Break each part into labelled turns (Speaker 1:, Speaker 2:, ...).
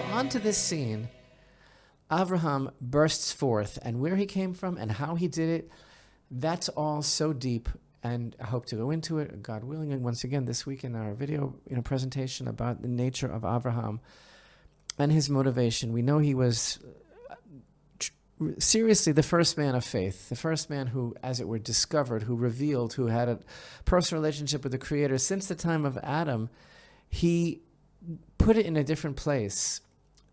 Speaker 1: onto this scene, Avraham bursts forth, and where he came from and how he did it, that's all so deep, and I hope to go into it, God willing, and once again this week in our video presentation about the nature of Avraham and his motivation. We know he was seriously the first man of faith, the first man who, as it were, discovered, who revealed, who had a personal relationship with the Creator. Since the time of Adam, he put it in a different place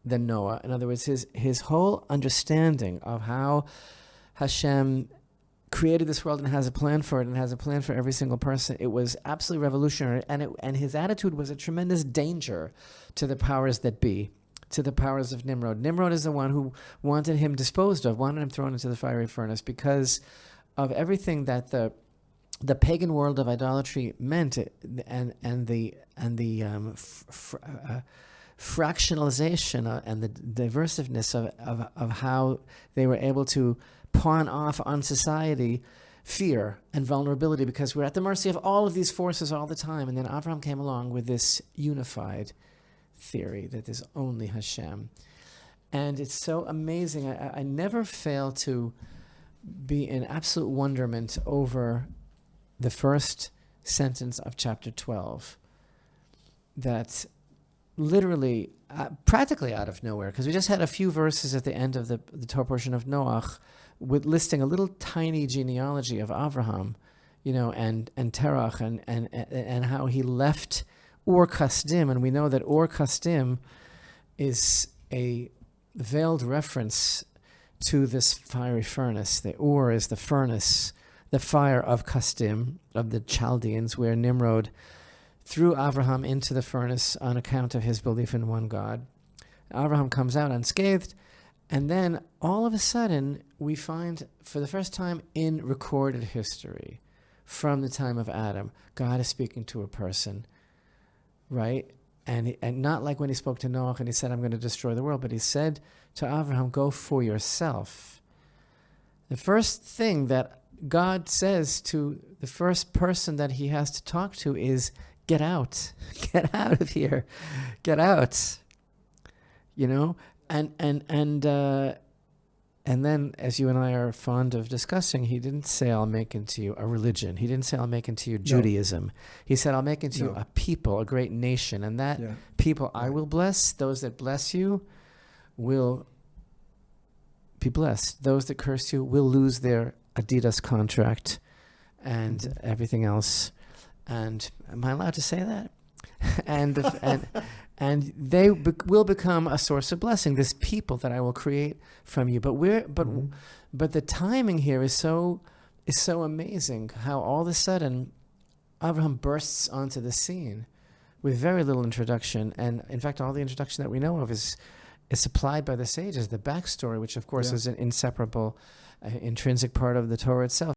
Speaker 1: than Noah. In other words, his whole understanding of how Hashem created this world and has a plan for it and has a plan for every single person, it was absolutely revolutionary. And his attitude was a tremendous danger to the powers that be, to the powers of Nimrod. Nimrod is the one who wanted him disposed of, wanted him thrown into the fiery furnace because of everything that the pagan world of idolatry meant, and the fractionalization and the diversiveness of how they were able to pawn off on society fear and vulnerability, because we're at the mercy of all of these forces all the time. And then Avraham came along with this unified theory that there's only Hashem. And it's so amazing. I never fail to be in absolute wonderment over the first sentence of chapter 12, that literally, practically out of nowhere, because we just had a few verses at the end of the Torah portion of Noach with listing a little tiny genealogy of Avraham, and Terach, and how he left Ur Kasdim, and we know that Ur Kasdim is a veiled reference to this fiery furnace. The Ur is the furnace, the fire of Kasdim, of the Chaldeans, where Nimrod threw Avraham into the furnace on account of his belief in one God. Avraham comes out unscathed, and then all of a sudden we find, for the first time in recorded history, from the time of Adam, God is speaking to a person, right? And not like when he spoke to Noah and he said, I'm going to destroy the world, but he said to Avraham, go for yourself. The first thing that God says to the first person that he has to talk to is, get out of here, get out, and then, as you and I are fond of discussing, he didn't say, I'll make into you a religion. He didn't say, I'll make into you Judaism. No. He said, I'll make into you a people, a great nation, and that people I will bless. Those that bless you will be blessed. Those that curse you will lose their Adidas contract and everything else. And am I allowed to say that? and they will become a source of blessing. This people that I will create from you. But the timing here is so amazing. How all of a sudden Avraham bursts onto the scene with very little introduction, and in fact, all the introduction that we know of is supplied by the sages. The backstory, which of course is an inseparable, intrinsic part of the Torah itself.